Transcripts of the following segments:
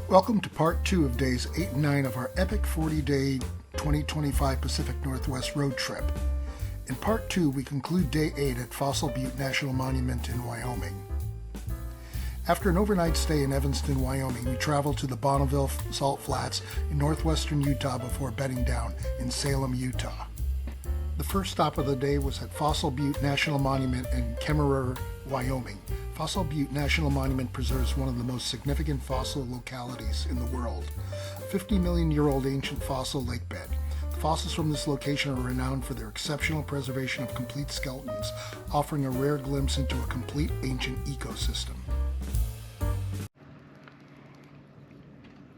Welcome to part 2 of days 8 and 9 of our epic 40-day 2025 Pacific Northwest road trip. In part 2, we conclude day 8 at Fossil Butte National Monument in Wyoming. After an overnight stay in Evanston, Wyoming, we traveled to the Bonneville Salt Flats in northwestern Utah before bedding down in Salem, Utah. The first stop of the day was at Fossil Butte National Monument in Kemmerer, Wyoming. Fossil Butte National Monument preserves one of the most significant fossil localities in the world, a 50-million-year-old ancient fossil lake bed. The fossils from this location are renowned for their exceptional preservation of complete skeletons, offering a rare glimpse into a complete ancient ecosystem.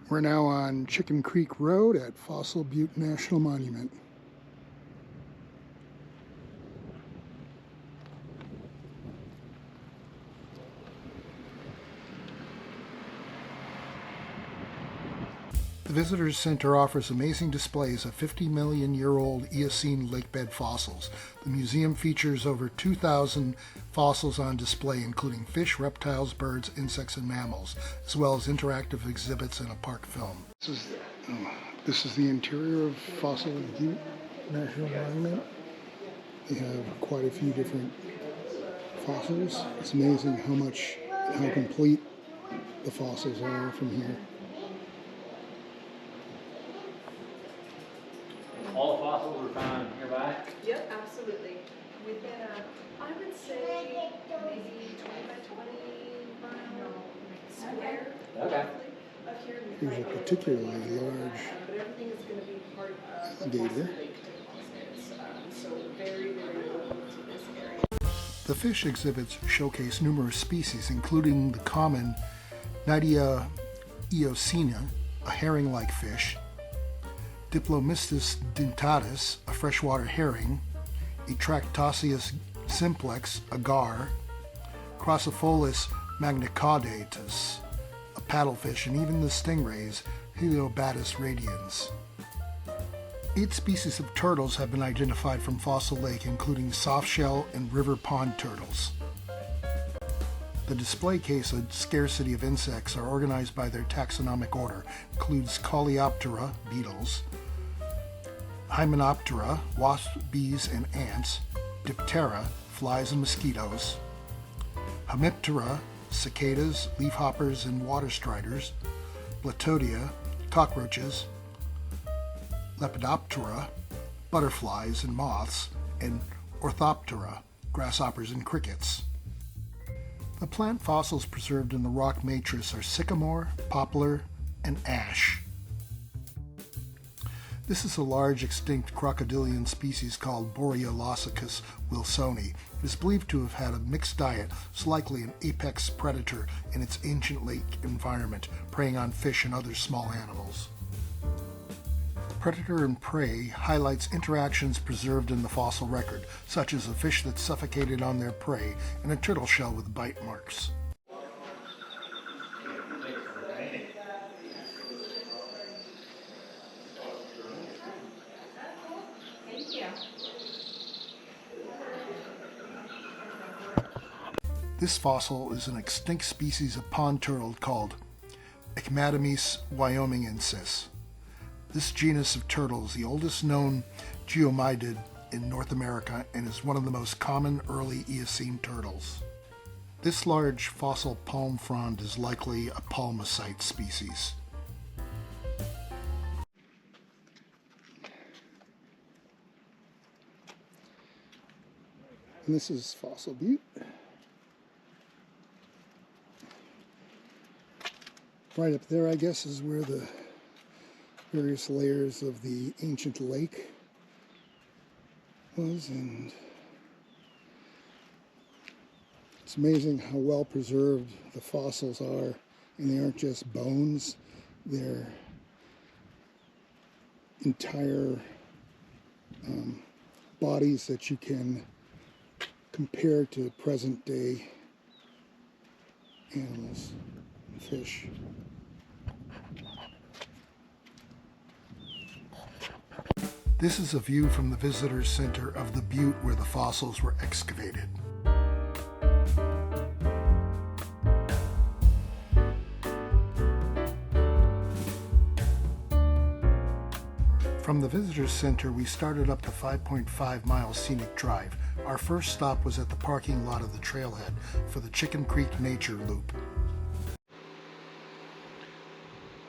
We're now on Chicken Creek Road at Fossil Butte National Monument. The Visitors Center offers amazing displays of 50-million-year-old Eocene lakebed fossils. The museum features over 2,000 fossils on display, including fish, reptiles, birds, insects, and mammals, as well as interactive exhibits and a park film. This is the interior of Fossil Butte National Monument. They have quite a few different fossils. It's amazing how complete the fossils are from here. All the fossils were found nearby? Yep, absolutely. Within I would say maybe 20 by 20 mile square. Okay. Up here. Here's a particularly large but everything is going to be part of gator. So very, very local to this area. The fish exhibits showcase numerous species, including the common Nidea eocena, a herring-like fish, Diplomystus dentatus, a freshwater herring, Etractosius simplex, a gar, Chrysopholus magnicaudatus, a paddlefish, and even the stingrays, Heliobatus radians. 8 species of turtles have been identified from Fossil Lake, including softshell and river pond turtles. The display case of scarcity of insects are organized by their taxonomic order, includes Coleoptera, beetles, Hymenoptera, wasps, bees, and ants, Diptera, flies and mosquitoes, Hemiptera, cicadas, leafhoppers, and water striders, Blatodia, cockroaches, Lepidoptera, butterflies and moths, and Orthoptera, grasshoppers and crickets. The plant fossils preserved in the rock matrix are sycamore, poplar, and ash. This is a large extinct crocodilian species called Borealossicus wilsoni. It is believed to have had a mixed diet, so likely an apex predator in its ancient lake environment, preying on fish and other small animals. Predator and prey highlights interactions preserved in the fossil record, such as a fish that suffocated on their prey and a turtle shell with bite marks. This fossil is an extinct species of pond turtle called Echmatomys wyomingensis. This genus of turtle is the oldest known geomydid in North America and is one of the most common early Eocene turtles. This large fossil palm frond is likely a palmacite species. And this is Fossil Butte. Right up there, I guess, is where the various layers of the ancient lake was, and it's amazing how well preserved the fossils are, and they aren't just bones, they're entire bodies that you can compare to present day animals, fish. This is a view from the Visitors Center of the butte where the fossils were excavated. From the Visitors Center, we started up the 5.5-mile scenic drive. Our first stop was at the parking lot of the trailhead for the Chicken Creek Nature Loop.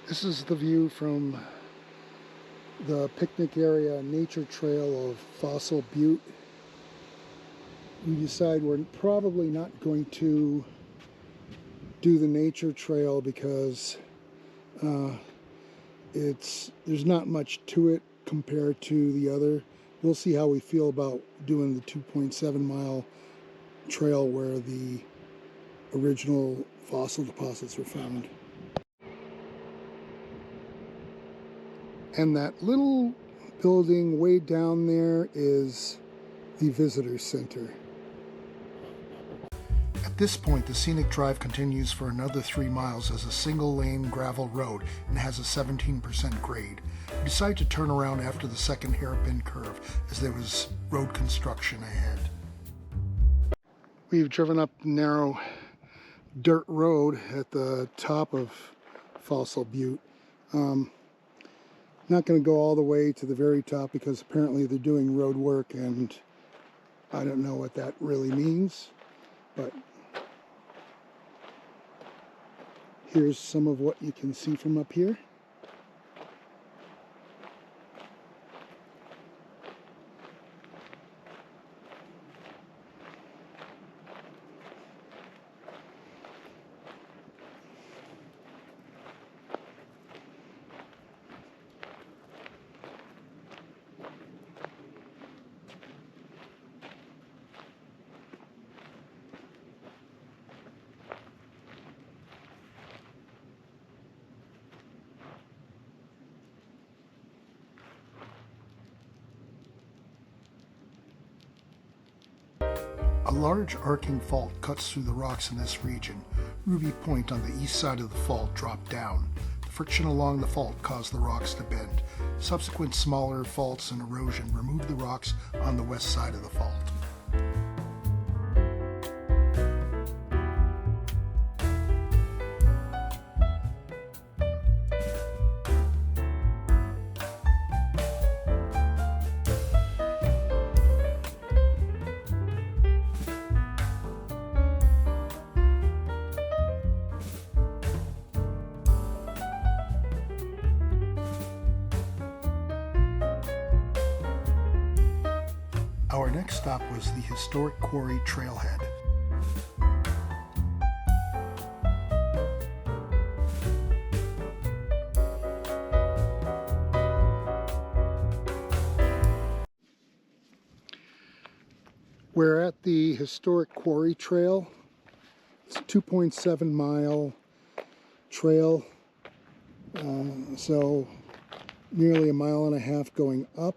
This is the view from the picnic area nature trail of Fossil Butte. We decide we're probably not going to do the nature trail because there's not much to it compared to the other. We'll see how we feel about doing the 2.7-mile trail where the original fossil deposits were found. And that little building way down there is the Visitors Center. At this point, the scenic drive continues for another 3 miles as a single-lane gravel road and has a 17% grade. We decided to turn around after the second hairpin curve as there was road construction ahead. We've driven up the narrow dirt road at the top of Fossil Butte. Not going to go all the way to the very top because apparently they're doing road work and I don't know what that really means, but here's some of what you can see from up here. A large arcing fault cuts through the rocks in this region. Ruby Point on the east side of the fault dropped down. The friction along the fault caused the rocks to bend. Subsequent smaller faults and erosion removed the rocks on the west side of the fault. Our next stop was the historic quarry trailhead. We're at the historic quarry trail. It's a 2.7-mile trail, so nearly a mile and a half going up.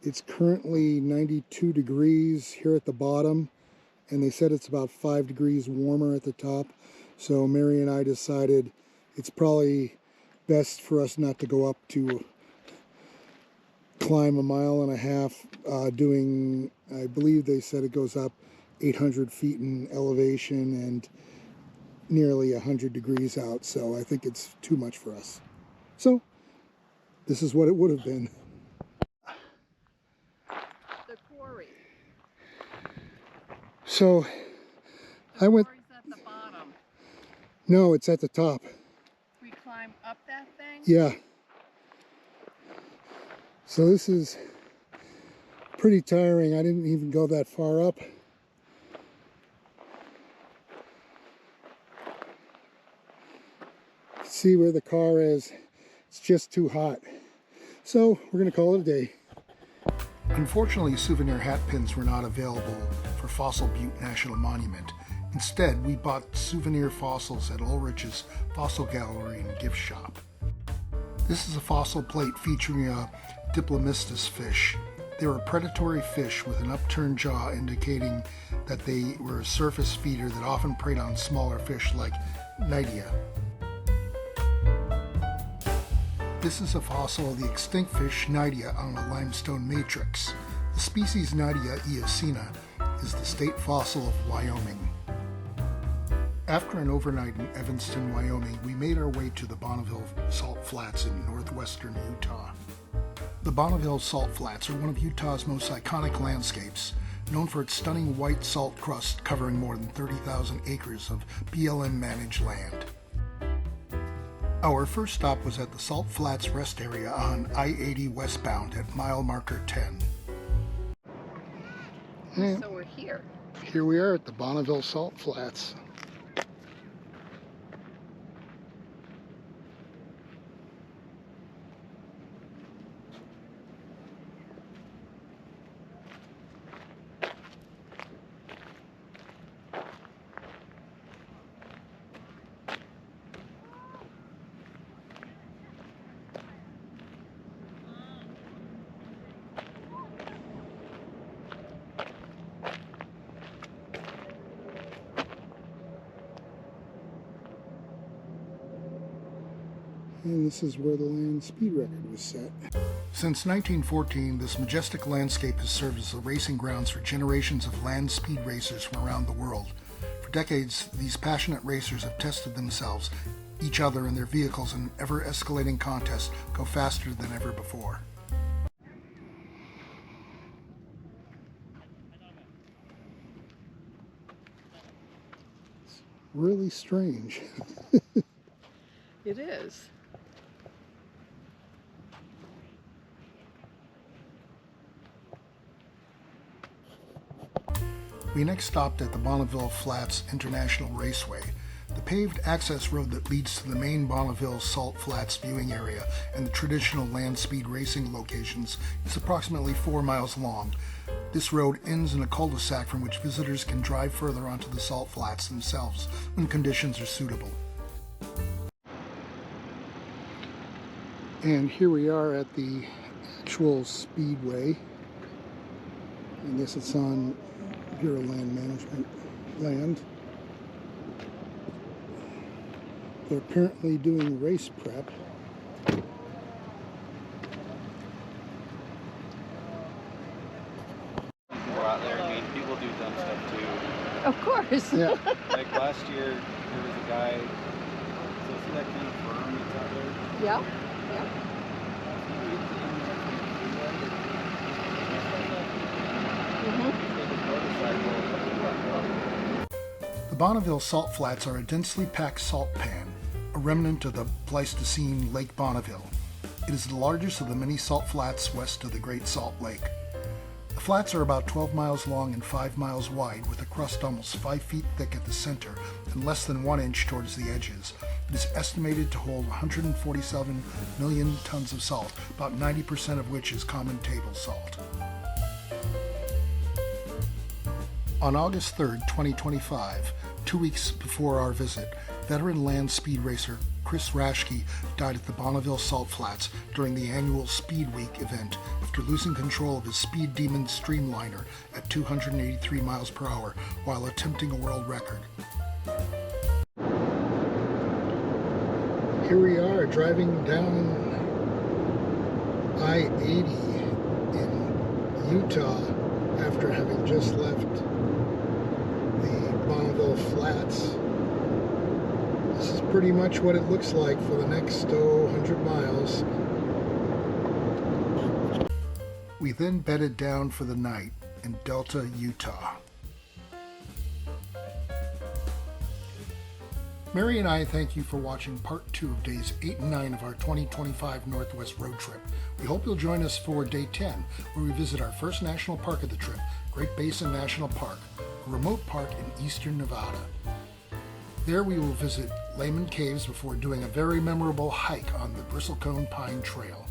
It's currently 92 degrees here at the bottom, and they said it's about 5 degrees warmer at the top. So Mary and I decided it's probably best for us not to go up to climb a mile and a half doing, I believe they said it goes up 800 feet in elevation and nearly 100 degrees out. So I think it's too much for us. So this is what it would have been. So I went. Quarry's at the bottom. No, it's at the top. We climb up that thing? Yeah. So this is pretty tiring. I didn't even go that far up. See where the car is. It's just too hot. So we're going to call it a day. Unfortunately, souvenir hat pins were not available for Fossil Butte National Monument. Instead, we bought souvenir fossils at Ulrich's Fossil Gallery and Gift Shop. This is a fossil plate featuring a Diplomistus fish. They were a predatory fish with an upturned jaw, indicating that they were a surface feeder that often preyed on smaller fish like Nidia. This is a fossil of the extinct fish Nidia on a limestone matrix. The species Nidia eocena is the state fossil of Wyoming. After an overnight in Evanston, Wyoming, we made our way to the Bonneville Salt Flats in northwestern Utah. The Bonneville Salt Flats are one of Utah's most iconic landscapes, known for its stunning white salt crust covering more than 30,000 acres of BLM-managed land. Our first stop was at the Salt Flats rest area on I-80 westbound at mile marker 10. And So we're here. here we are at the Bonneville Salt Flats. And this is where the land speed record was set. Since 1914, this majestic landscape has served as the racing grounds for generations of land speed racers from around the world. For decades, these passionate racers have tested themselves, each other, and their vehicles in ever-escalating contests go faster than ever before. It's really strange. It is. We next stopped at the Bonneville Flats International Raceway, the paved access road that leads to the main Bonneville Salt Flats viewing area and the traditional land speed racing locations is approximately 4 miles long. This road ends in a cul-de-sac from which visitors can drive further onto the Salt Flats themselves when conditions are suitable. And here we are at the actual speedway. I guess it's on Bureau of Land Management land. They're apparently doing race prep. We're out there, I mean, people do dumb stuff too. Of course. Yeah. Like last year, there was a guy, so see that kind of firm that's out there? Yeah. Yeah. The Bonneville Salt Flats are a densely packed salt pan, a remnant of the Pleistocene Lake Bonneville. It is the largest of the many salt flats west of the Great Salt Lake. The flats are about 12 miles long and 5 miles wide, with a crust almost 5 feet thick at the center and less than 1 inch towards the edges. It is estimated to hold 147 million tons of salt, about 90% of which is common table salt. On August 3rd, 2025, 2 weeks before our visit, veteran land speed racer Chris Raschke died at the Bonneville Salt Flats during the annual Speed Week event after losing control of his Speed Demon Streamliner at 283 miles per hour while attempting a world record. Here we are driving down I-80 in Utah after having just left the Bonneville Flats. This is pretty much what it looks like for the next 100 miles. We then bedded down for the night in Delta, Utah. Mary and I thank you for watching part 2 of days 8 and 9 of our 2025 Northwest road trip. We hope you'll join us for day 10, where we visit our first national park of the trip, Great Basin National Park, a remote park in eastern Nevada. There we will visit Lehman Caves before doing a very memorable hike on the Bristlecone Pine Trail.